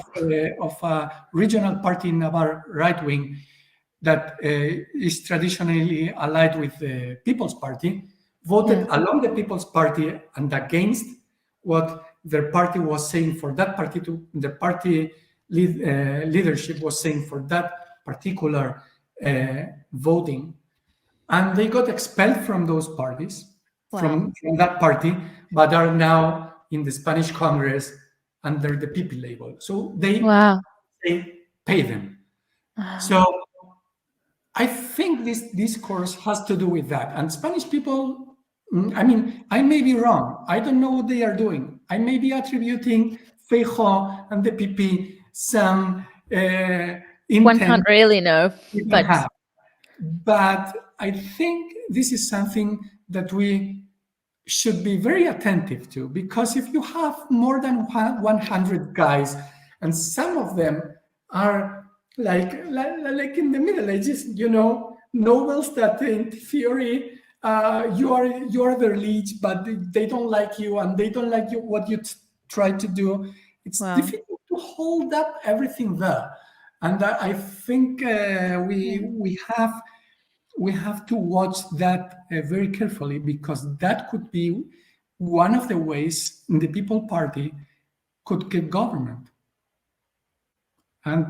of a regional party in Navarre, right wing, that is traditionally allied with the People's Party, voted Yeah. along the People's Party and against what their party was saying for that party to the party leadership was saying for that particular voting, and they got expelled from those parties, Wow. from that party, but are now in the Spanish Congress under the PP label. So Wow. they pay them. Ah, So I think this discourse has to do with that. And Spanish people, I mean, I may be wrong. I don't know what they are doing. I may be attributing Feijóo and the PP some one can't intent really know, we can but have. But I think this is something that we should be very attentive to, because if you have more than 100 guys and some of them are like in the Middle Ages, nobles that in theory you are their liege, but they don't like you and they don't like what you try to do. It's wow. difficult to hold up everything there, and I think Yeah. we have to watch that very carefully, because that could be one of the ways the People Party could get government. And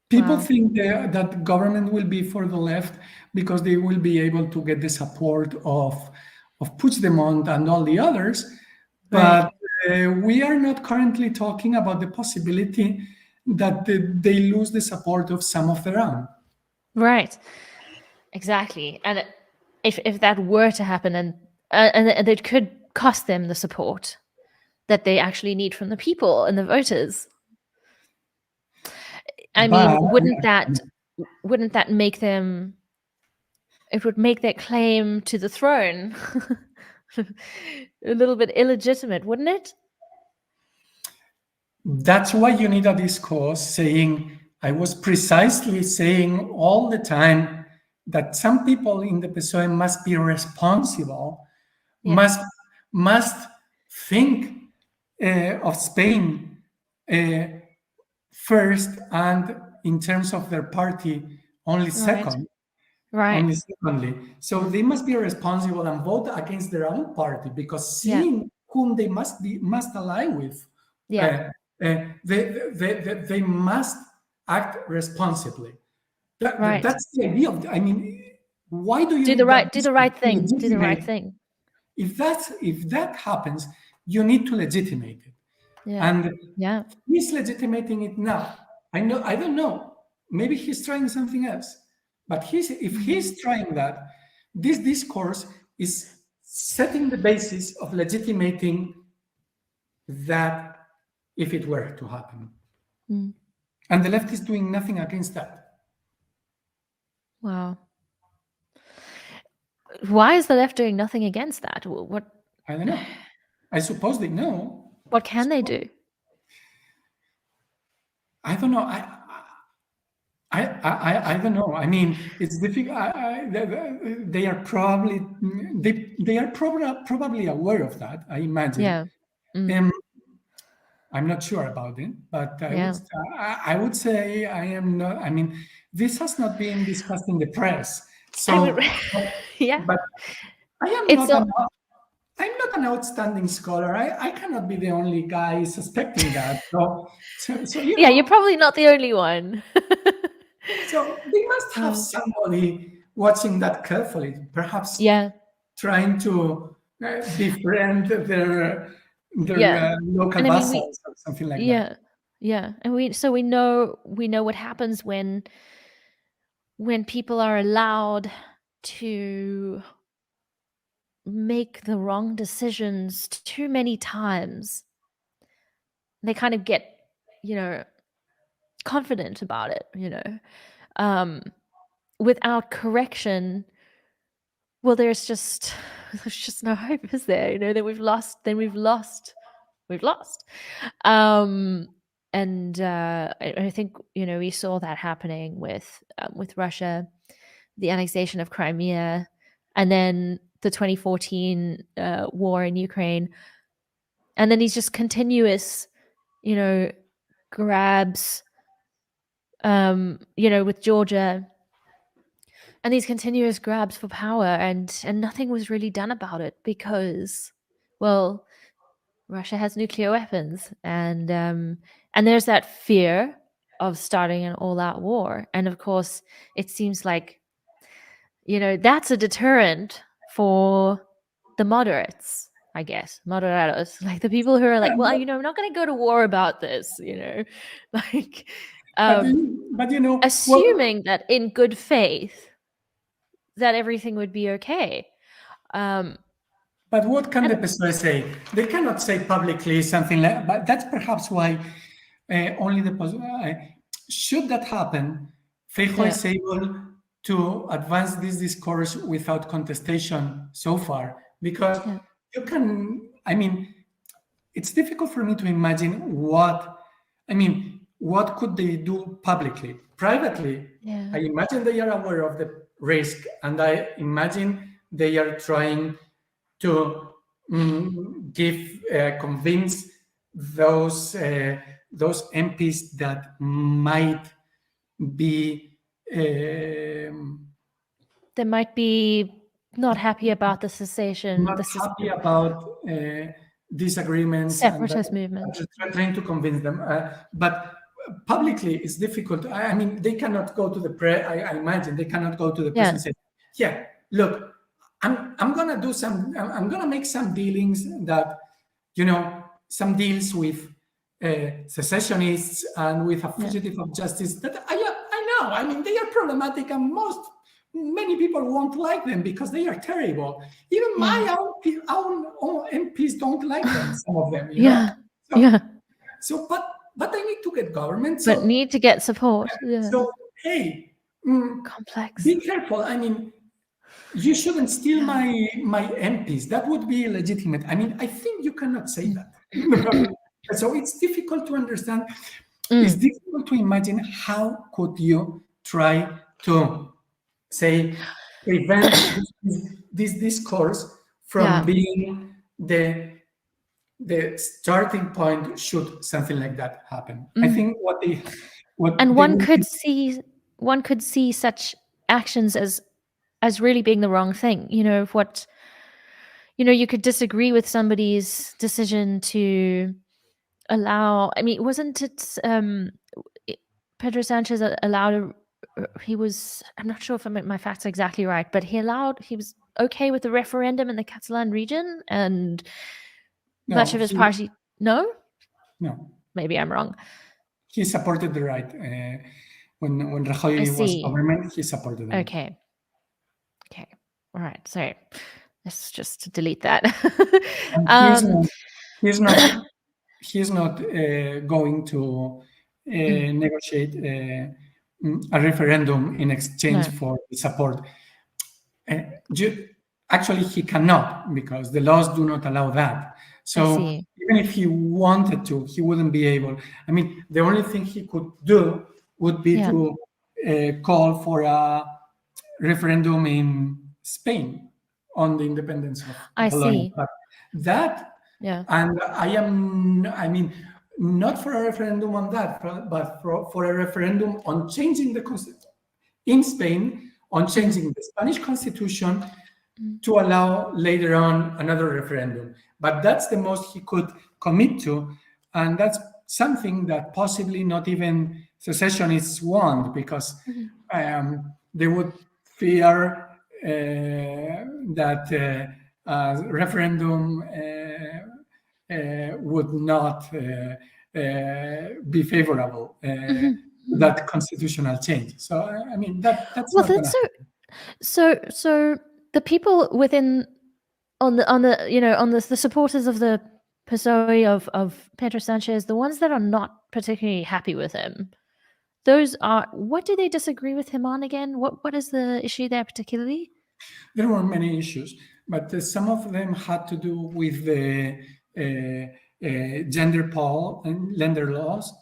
people Wow. think that government will be for the left because they will be able to get the support of Puigdemont and all the others. Right. But we are not currently talking about the possibility that they lose the support of some of their own. Right. Exactly. And if that were to happen, and it could cost them the support that they actually need from the people and the voters. I mean, But wouldn't that make them, it would make their claim to the throne a little bit illegitimate, wouldn't it? that's why you need a discourse saying, I was precisely saying all the time that some people in the PSOE must be responsible, Yeah. must think of Spain uh, first, and in terms of their party, only Right. second. Right. Only secondly. So they must be responsible and vote against their own party, because Yeah. seeing whom they must ally with, Yeah. uh, they must act responsibly. Right. That's the idea of. I mean, why do you Do the need that right do the discourse right to thing. Do the right legitimate? thing. If that happens, you need to legitimate it, Yeah. and Yeah. he's legitimating it now. I don't know. Maybe he's trying something else. But if he's trying that, this discourse is setting the basis of legitimating that, if it were to happen. Mm. And the left is doing nothing against that. Wow. Why is the left doing nothing against that? I don't know. I suppose they know. What can they do? I don't know. I don't know. I mean, it's difficult. They are probably probably aware of that, I imagine. Yeah. Mm. Um, I'm not sure about it, but Yeah. I would say I am not. I mean, this has not been discussed in the press, I would. so Yeah. but I am It's not so. an I'm not an outstanding scholar. I cannot be the only guy suspecting that. So Yeah, you're probably not the only one. so they must have Oh. somebody watching that carefully, perhaps Yeah. trying to befriend their Yeah. local And I mean, we vassals or something like that. yeah. Yeah. And we know what happens when people are allowed to make the wrong decisions too many times. They kind of get, you know, confident about it, um, without correction. Well, there's just no hope, is there? Then we've lost. Um, and I think we saw that happening with Russia, the annexation of Crimea, and then the 2014 war in Ukraine, and then these just continuous, you know, grabs, with Georgia, and these continuous grabs for power, and nothing was really done about it because, well, Russia has nuclear weapons, and there's that fear of starting an all-out war, and of course, it seems like that's a deterrent for the moderates, I guess, moderados, like the people who are like, well, I'm not going to go to war about this, like, But um, but you know what? assuming that in good faith that everything would be okay. Um, But what can the and PSOE say? They cannot say publicly something like. But that's perhaps why only the should that happen, Feijóo yeah, is able to advance this discourse without contestation so far, because yeah, you can. I mean, it's difficult for me to imagine what. I mean, what could they do publicly? Privately, I yeah, imagine they are aware of the risk, and I imagine they are trying to convince those MPs that might be they might be not happy about the cessation, not happy the about disagreements, and separatist movement. trying to convince them. But publicly, it's difficult. I mean, they cannot go to the press. I imagine they cannot go to the press Yeah, and say, "Yeah, look, I'm gonna do some. I'm gonna make some dealings that, some deals with secessionists and with a yeah, fugitive of justice that I know. I mean, they are problematic, and many people won't like them because they are terrible. Even yeah, my own MPs don't like them. Some of them, yeah, So, yeah. but I need to get government. But need to get support. Yeah, So hey, mm, complex. be careful. I mean, you shouldn't steal Yeah. my MPs. That would be illegitimate. I mean, I think you cannot say Mm. that. So it's difficult to understand. It's Mm. difficult to imagine how could you try to say prevent this discourse from Yeah. being the starting point should something like that happen. I Mm. think what And they will be. one could see such actions as really being the wrong thing. Of what you could disagree with somebody's decision to allow. I mean, wasn't it i- Pedro Sanchez allowed he was, I'm not sure if my facts are exactly right, but he was okay with the referendum in the Catalan region, and much No, of his he party, no, no, maybe I'm wrong. he supported the right when I Rajoy was see. government. He supported them. Okay. Okay. All right. So let's just delete that. And um, he's not he's not going to mm, negotiate a referendum in exchange no, for the support. Uh, ju- Actually, he cannot because the laws do not allow that. I So see. even if he wanted to, he wouldn't be able. I mean, the only thing he could do would be Yeah, to call for a referendum in Spain on the independence of I Catalonia. see. But that, Yeah. and I mean, not for a referendum on that, but for a referendum on changing the constitution in Spain, on Mm, changing the Spanish constitution mm, to allow later on another referendum. But that's the most he could commit to. And that's something that possibly not even secessionists want because mhm, they would fear that referendum would not be favorable to that constitutional change. So I mean that's Well, not going to that's happen. so the people within on the on the supporters of the PSOE of Pedro Sanchez, the ones that are not particularly happy with him, those are, what do they disagree with him on again? What is the issue there particularly? There were many issues, but some of them had to do with the gender laws,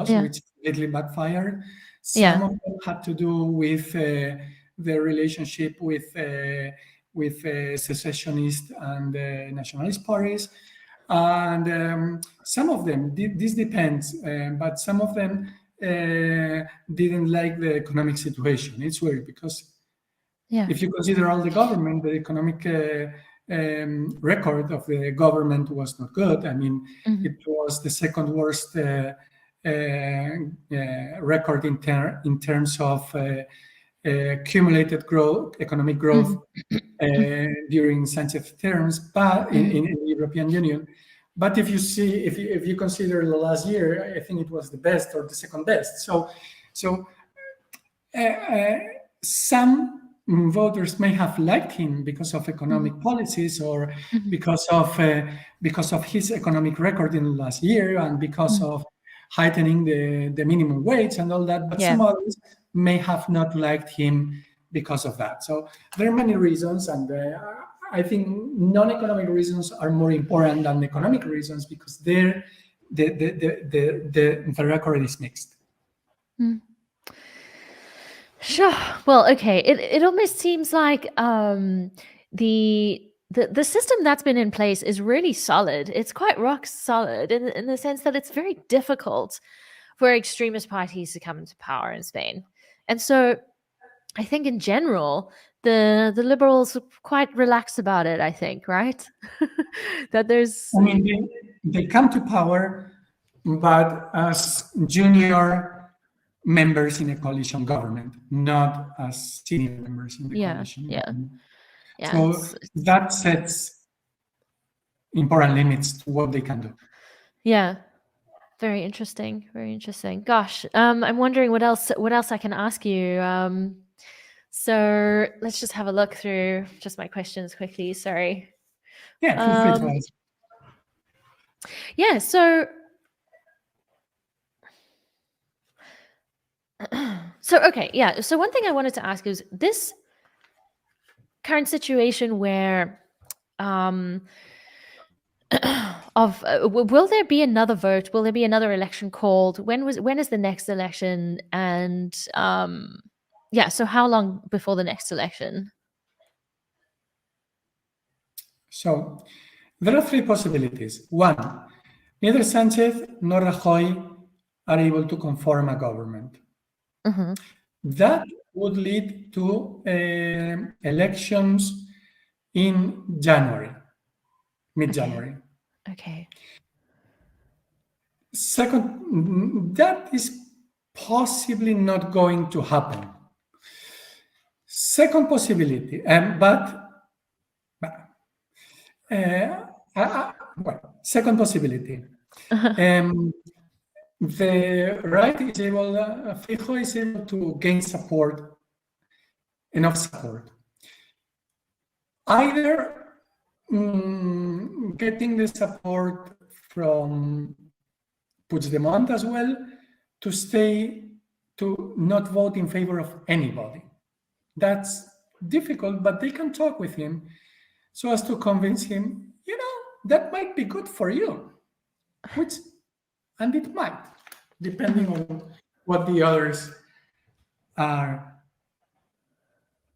Yeah. which completely backfired. Some Yeah. of them had to do with the relationship with secessionist and nationalist parties, and some of them. This depends, but some of them didn't like the economic situation. It's weird because Yeah. if you consider all the government, the economic record of the government was not good. I mean, it was the second worst record in terms of accumulated growth, economic growth during Sanchez terms, but in the European Union. But if you see, if you consider the last year, I think it was the best or the second best. So some voters may have liked him because of economic policies or because of his economic record in the last year and because of heightening the minimum wage and all that. But some others may have not liked him because of that. So there are many reasons, and I think non-economic reasons are more important than economic reasons because the record is mixed. Sure. Well, okay. It almost seems like the system that's been in place is really solid. It's quite rock solid in the sense that it's very difficult for extremist parties to come into power in Spain. And so I think in general, the liberals are quite relaxed about it, I think, right? That there's I mean, they come to power, but as junior members in a coalition government, not as senior members in the coalition government. So that sets important limits to what they can do. Yeah. Very interesting. Very interesting. Gosh, I'm wondering what else I can ask you. So let's just have a look through just my questions quickly. Sorry. Yeah, feel free to ask. Yeah, so okay, yeah. So one thing I wanted to ask is this current situation where will there be another vote? Will there be another election called? When is the next election? And so how long before the next election? So there are three possibilities. One, neither Sanchez nor Rajoy are able to conform a government. That would lead to elections in January, mid-January. Okay. Second, that is possibly not going to happen. Second possibility, second possibility. The right is able, Fijo is able to gain support, enough support. Either getting the support from Puigdemont as well to not vote in favor of anybody. That's difficult, but they can talk with him so as to convince him, that might be good for you, and it might, depending on what the others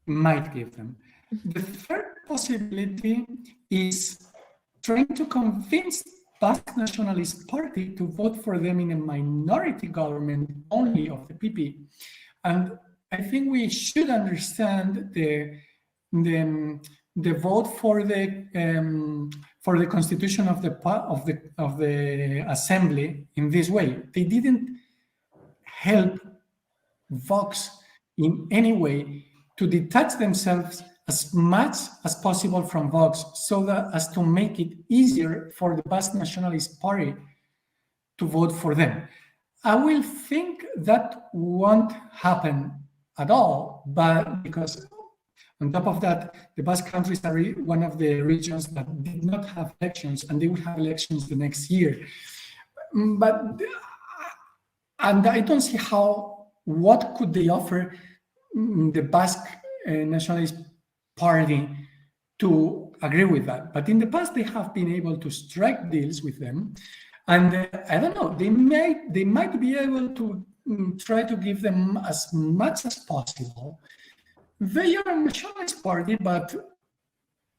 might give them. The third possibility is trying to convince Basque Nationalist Party to vote for them in a minority government only of the PP. And I think we should understand the vote for the constitution of the assembly in this way. They didn't help Vox in any way to detach themselves as much as possible from Vox, so that as to make it easier for the Basque Nationalist Party to vote for them. I will think that won't happen at all, but because on top of that, the Basque countries are one of the regions that did not have elections, and they will have elections the next year. But and I don't see what could they offer the Basque Nationalist Party to agree with that. But in the past, they have been able to strike deals with them, and I don't know. They might be able to try to give them as much as possible. They are a nationalist party, but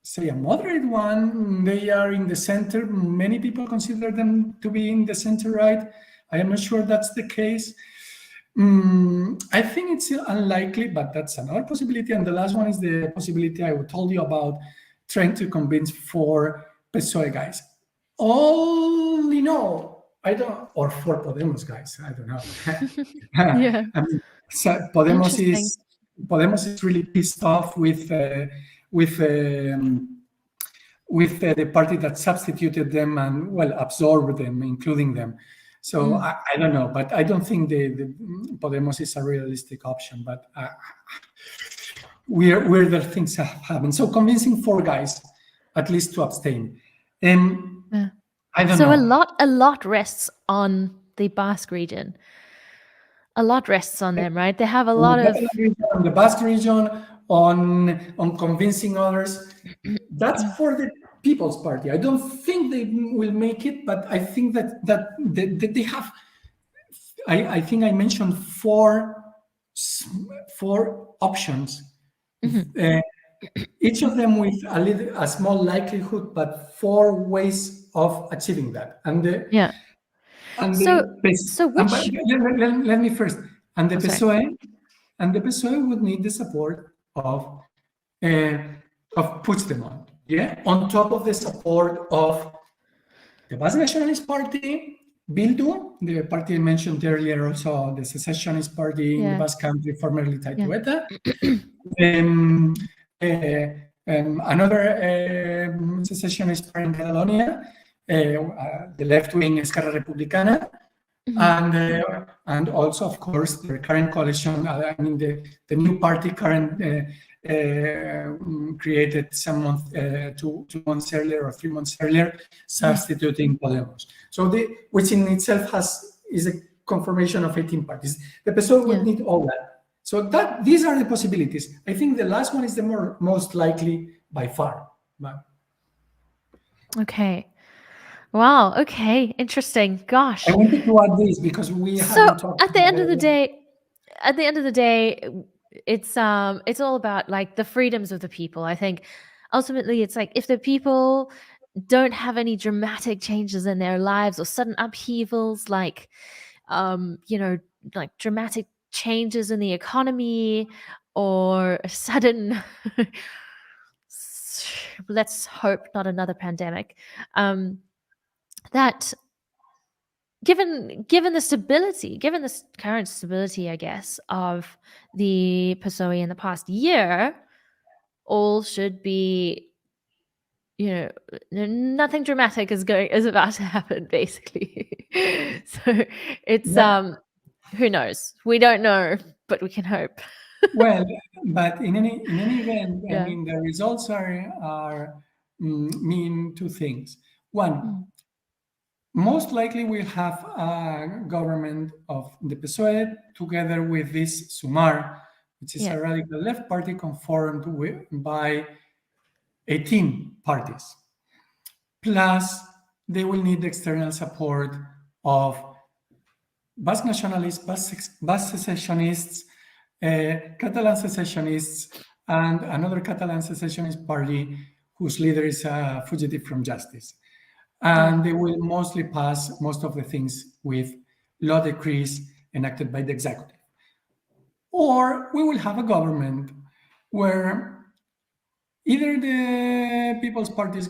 say a moderate one. They are in the center. Many people consider them to be in the center right. I am not sure that's the case. I think it's unlikely, but that's another possibility. And the last one is the possibility I told you about, trying to convince 4 PSOE guys. All in all, I don't, or 4 Podemos guys, I don't know. Yeah. I mean, so Podemos is really pissed off with the party that substituted them and, well, absorbed them, including them. So I don't know, but I don't think the Podemos is a realistic option. But weirder things have happened. So convincing 4 guys, at least, to abstain. I don't know. So a lot rests on the Basque region. A lot rests on them, right? They have a lot of on the Basque region, on convincing others. That's for the People's Party. I don't think they will make it, but I think that they have. I think I mentioned 4 options. Each of them with a small likelihood, but 4 ways of achieving that. And let me first. And the PSOE would need the support of Puigdemont, on top of the support of the Basque Nationalist Party, Bildu, the party I mentioned earlier, also the secessionist party in the Basque Country, formerly tied to ETA. Another secessionist party in Catalonia, the left-wing Esquerra Republicana, and also, of course, the current coalition. I mean, the new party created 2 months earlier or 3 months earlier, substituting Podemos. So which in itself is a confirmation of 18 parties. The PSOE would need all that. So these are the possibilities. I think the last one is the most likely by far. Okay. Wow. Okay. Interesting. Gosh. I wanted to add this because we haven't talked. At the end of the day, it's all about like the freedoms of the people. I think ultimately it's like if the people don't have any dramatic changes in their lives or sudden upheavals, like like dramatic changes in the economy or a sudden let's hope not another pandemic, that given the current stability, I guess, of the PSOE in the past year, all should be, nothing dramatic is about to happen, basically. So it's who knows? We don't know, but we can hope. Well, but in any event, I mean, the results mean 2 things. One, most likely we'll have a government of the PSOE together with this Sumar, which is a radical left party conformed by 18 parties. Plus, they will need external support of Basque nationalists, Basque secessionists, Catalan secessionists, and another Catalan secessionist party whose leader is a fugitive from justice. And they will mostly pass most of the things with law decrees enacted by the executive. Or we will have a government where either the People's Party is